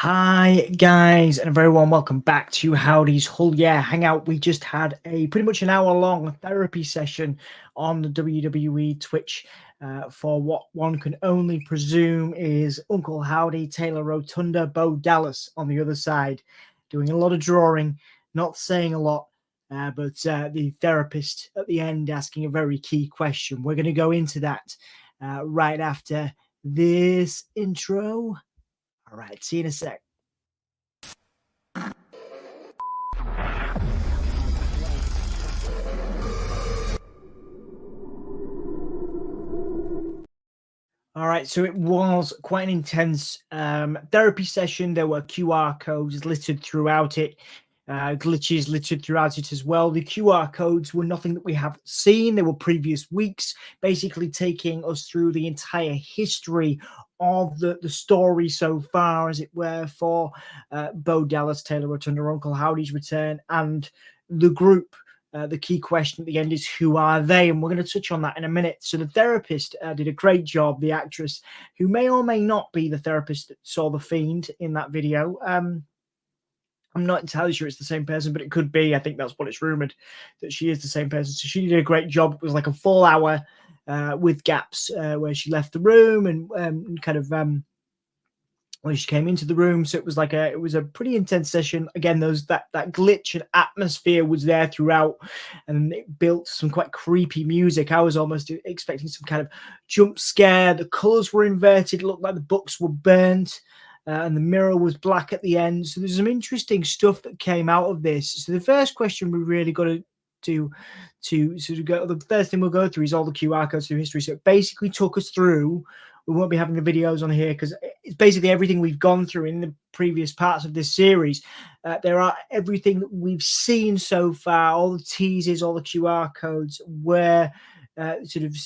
Hi guys, and a very warm welcome back to Howdy's Hull Yeah Hangout. We just had a pretty much an hour-long therapy session on the WWE Twitch for what one can only presume is Uncle Howdy, Taylor Rotunda, Bo Dallas on the other side, doing a lot of drawing, not saying a lot, but the therapist at the end asking a very key question. We're going to go into that right after this intro. All right, see you in a sec. All right, so it was quite an intense therapy session. There were QR codes littered throughout it, glitches littered throughout it as well. The QR codes were nothing that we haven't seen. They were previous weeks, basically taking us through the entire history of the story so far, as it were, for Bo Dallas, Taylor Rotunda, Uncle Howdy's return, and the group. The key question at the end is who are they? And we're going to touch on that in a minute. So the therapist did a great job, the actress, who may or may not be the therapist that saw the Fiend in that video. I'm not entirely sure it's the same person, but it could be. I think that's what it's rumored, that she is the same person. So she did a great job. It was like a full hour with gaps where she left the room and kind of when she came into the room. So it was a pretty intense session. Again, that glitch and atmosphere was there throughout, and it built some quite creepy music. I was almost expecting some kind of jump scare. The colors were inverted. It looked like the books were burnt. And the mirror was black at the end. So there's some interesting stuff that came out of this. So the first question we really got to sort of go, the first thing we'll go through is all the QR codes through history. So it basically took us through. We won't be having the videos on here because it's basically everything we've gone through in the previous parts of this series. There are everything that we've seen so far, all the teases, all the QR codes were sort of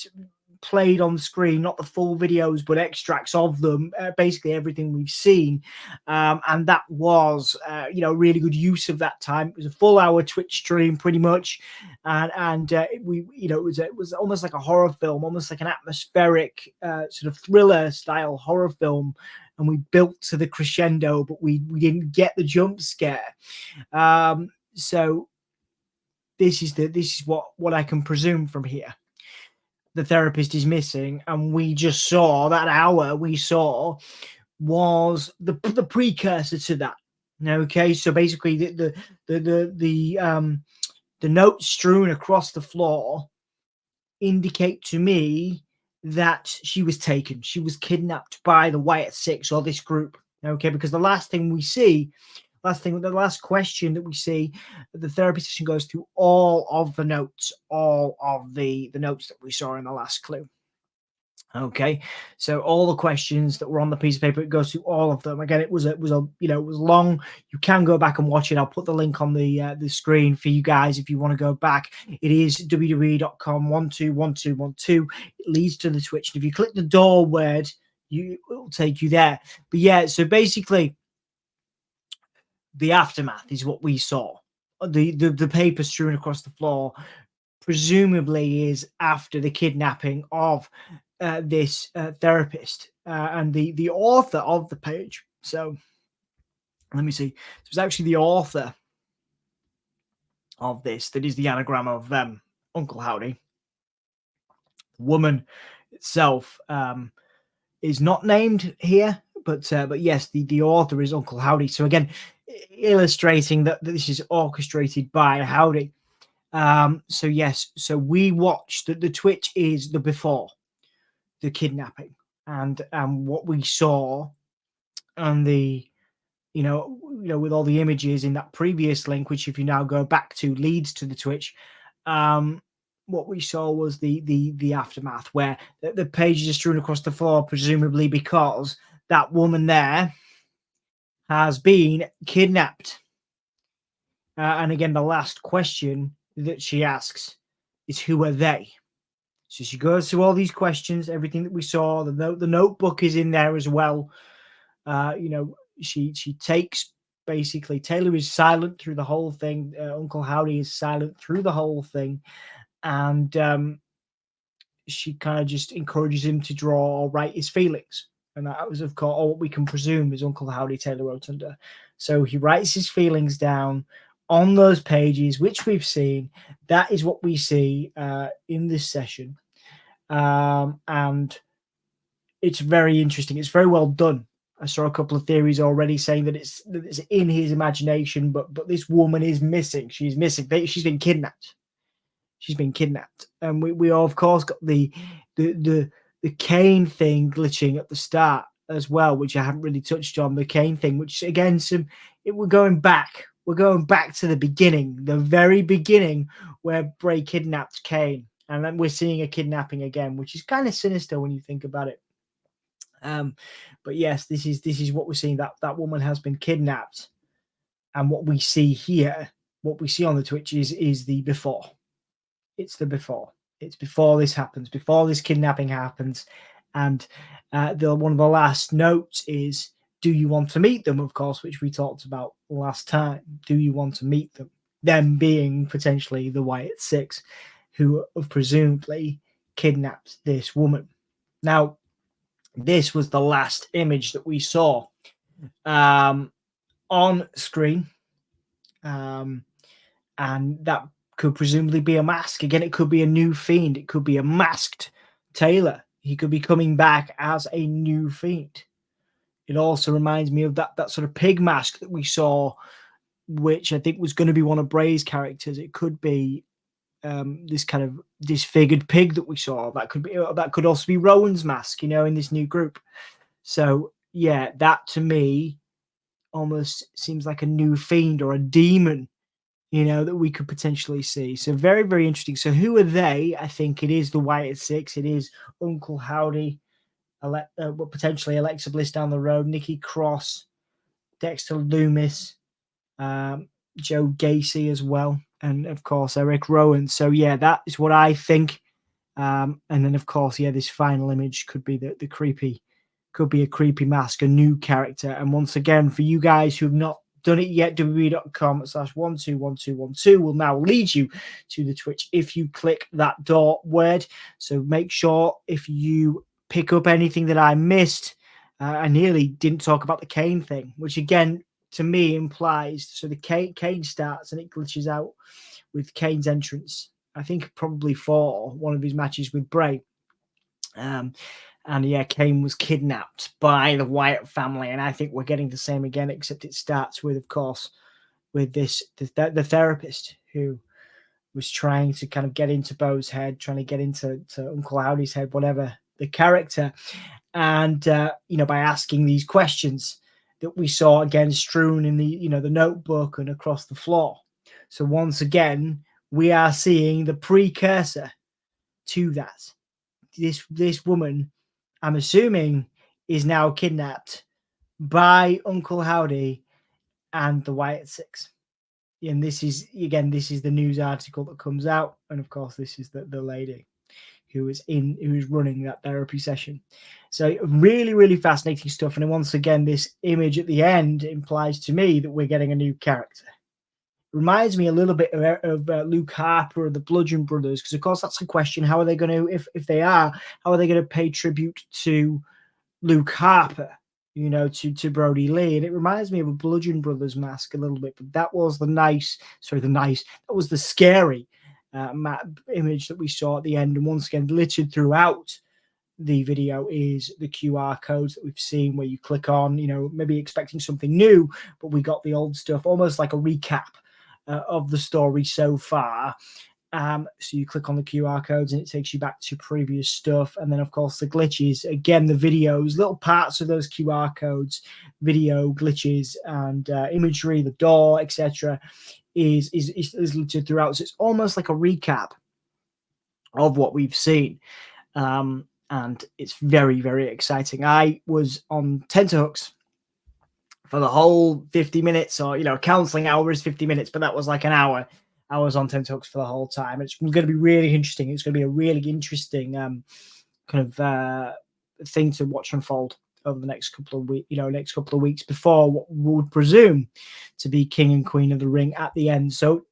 played on the screen, not the full videos, but extracts of them, basically everything we've seen. And that was, really good use of that time. It was a full hour Twitch stream pretty much. It was almost like a horror film, almost like an atmospheric sort of thriller style horror film. And we built to the crescendo, but we didn't get the jump scare. So this is what I can presume from here. The therapist is missing, and we just saw that hour we saw was the precursor to that. Okay, so basically the notes strewn across the floor indicate to me that she was taken. She was kidnapped by the Wyatt Six or this group. Okay, because the last question that we see, the therapy session goes through all of the notes, all of the notes that we saw in the last clue. Okay, so all the questions that were on the piece of paper, it goes through all of them. Again, it was long. You can go back and watch it. I'll put the link on the screen for you guys if you want to go back. It is www.com121212. It leads to the Twitch, and if you click the door word, it will take you there. But yeah, so basically, the aftermath is what we saw. The paper strewn across the floor presumably is after the kidnapping of this therapist and the author of the page. So let me see. It was actually the author of this that is the anagram of Uncle Howdy. The woman itself is not named here, but yes, the author is Uncle Howdy. So again, illustrating that this is orchestrated by Howdy. So yes, so we watched the Twitch is the before the kidnapping, and what we saw and the with all the images in that previous link, which if you now go back to leads to the Twitch, what we saw was the aftermath where the pages are strewn across the floor, presumably because that woman there has been kidnapped. And again, the last question that she asks is, who are they? So she goes through all these questions, everything that we saw. The notebook is in there as well. She takes, basically, Taylor is silent through the whole thing. Uncle Howdy is silent through the whole thing. And she kind of just encourages him to draw or write his feelings. And that was, of course, all what we can presume is Uncle Howdy Taylor Rotunda. So he writes his feelings down on those pages, which we've seen. That is what we see in this session. And it's very interesting. It's very well done. I saw a couple of theories already saying that it's in his imagination, but this woman is missing. She's missing. She's been kidnapped. She's been kidnapped, and we of course got the Kane thing glitching at the start as well, which I haven't really touched on. The Kane thing, which again, we're going back. We're going back to the beginning, the very beginning, where Bray kidnapped Kane, and then we're seeing a kidnapping again, which is kind of sinister when you think about it. But yes, this is what we're seeing. That woman has been kidnapped, and what we see here, what we see on the Twitch is the before. It's the before. It's before this happens, before this kidnapping happens. And one of the last notes is, do you want to meet them, of course, which we talked about last time. Do you want to meet them? Them being potentially the Wyatt Six, who have presumably kidnapped this woman. Now, this was the last image that we saw on screen. And that could presumably be a mask. Again, it could be a new fiend. It could be a masked Taylor. He could be coming back as a new fiend. It also reminds me of that sort of pig mask that we saw, which I think was going to be one of Bray's characters. It could be this kind of disfigured pig that we saw. That could also be Rowan's mask, in this new group. So yeah, that to me almost seems like a new fiend or a demon, that we could potentially see. So very, very interesting. So who are they? I think it is the Wyatt Six. It is Uncle Howdy, potentially Alexa Bliss down the road, Nikki Cross, Dexter Loomis, Joe Gacy as well, and of course Eric Rowan. So yeah, that is what I think. And then of course, yeah, this final image could be the creepy, could be a creepy mask, a new character. And once again, for you guys who have not done it yet, www.com/121212 will now lead you to the Twitch if you click that door word. So make sure if you pick up anything that I missed, I nearly didn't talk about the Kane thing, which again to me implies, so the Kane starts and it glitches out with Kane's entrance, I think probably for one of his matches with Bray. And yeah, Kane was kidnapped by the Wyatt family, and I think we're getting the same again, except it starts with, of course, with the therapist who was trying to kind of get into Bo's head, trying to get into Uncle Howdy's head, whatever the character, and by asking these questions that we saw again strewn in the the notebook and across the floor. So once again, we are seeing the precursor to that. This woman, I'm assuming, is now kidnapped by Uncle Howdy and the Wyatt Six. And this is the news article that comes out. And of course, this is the lady who is running that therapy session. So really, really fascinating stuff. And then once again, this image at the end implies to me that we're getting a new character. Reminds me a little bit of Luke Harper of the Bludgeon Brothers, because of course that's a question. How are they going to, if they are, how are they going to pay tribute to Luke Harper, to Brody Lee? And it reminds me of a Bludgeon Brothers mask a little bit, but that was that was the scary image that we saw at the end. And once again, littered throughout the video is the QR codes that we've seen where you click on, maybe expecting something new, but we got the old stuff, almost like a recap of the story so far. So you click on the QR codes and it takes you back to previous stuff. And then, of course, the glitches, again, the videos, little parts of those QR codes, video glitches and imagery, the door, etc., is listed throughout. So it's almost like a recap of what we've seen. And it's very, very exciting. I was on tenterhooks for the whole 50 minutes, or counseling hour is 50 minutes, but that was like an hour. I was on tenterhooks for the whole time. It's going to be really interesting. It's going to be a really interesting kind of thing to watch unfold over the next couple of weeks before what we would presume to be King and Queen of the Ring at the end. So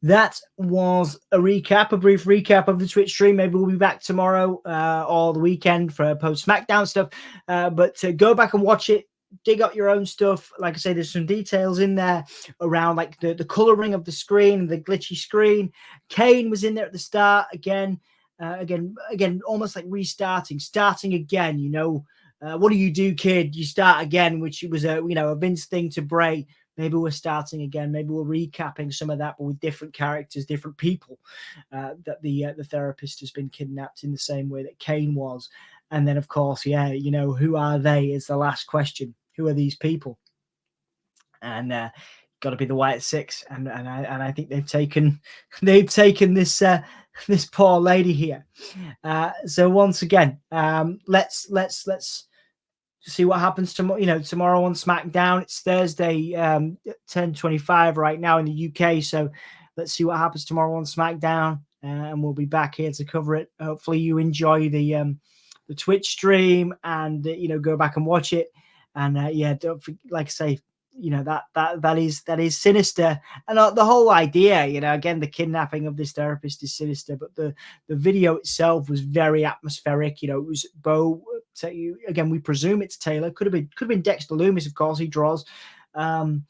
that was a brief recap of the Twitch stream. Maybe we'll be back tomorrow or the weekend for post SmackDown stuff. But go back and watch it. Dig up your own stuff. Like I say, there's some details in there around like the coloring of the screen, the glitchy screen. Kane was in there at the start again, almost like starting again. You know, what do you do, kid? You start again, which was a Vince thing to Bray. Maybe we're starting again. Maybe we're recapping some of that, but with different characters, different people. That the therapist has been kidnapped in the same way that Kane was, and then of course, who are they? Is the last question. Who are these people? And got to be the White Six, and I think they've taken this this poor lady here. So once again, let's see what happens tomorrow. Tomorrow on SmackDown. It's Thursday, 10:25 right now in the UK. So let's see what happens tomorrow on SmackDown, and we'll be back here to cover it. Hopefully, you enjoy the Twitch stream, and go back and watch it. And don't forget, like I say, that is sinister, and the whole idea, again, the kidnapping of this therapist is sinister, but the video itself was very atmospheric. It was Bo. Again, we presume it's Taylor. Could have been Dexter Loomis, of course. He draws. Bo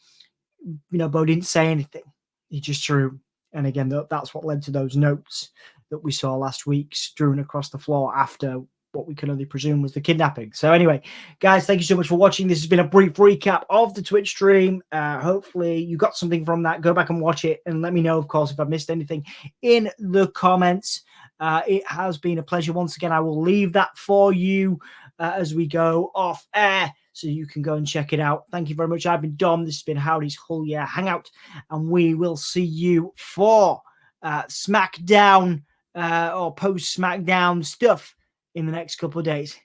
didn't say anything. He just drew, and again, that's what led to those notes that we saw last week strewn across the floor after what we can only presume was the kidnapping. So anyway, guys, thank you so much for watching. This has been a brief recap of the Twitch stream. Hopefully you got something from that. Go back and watch it and let me know, of course, if I've missed anything in the comments. It has been a pleasure. Once again, I will leave that for you as we go off air, so you can go and check it out. Thank you very much. I've been Dom. This has been Howdy's Whole Year Hangout, and we will see you for SmackDown or post SmackDown stuff in the next couple of days.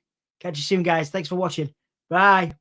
Catch you soon, guys. Thanks for watching. Bye.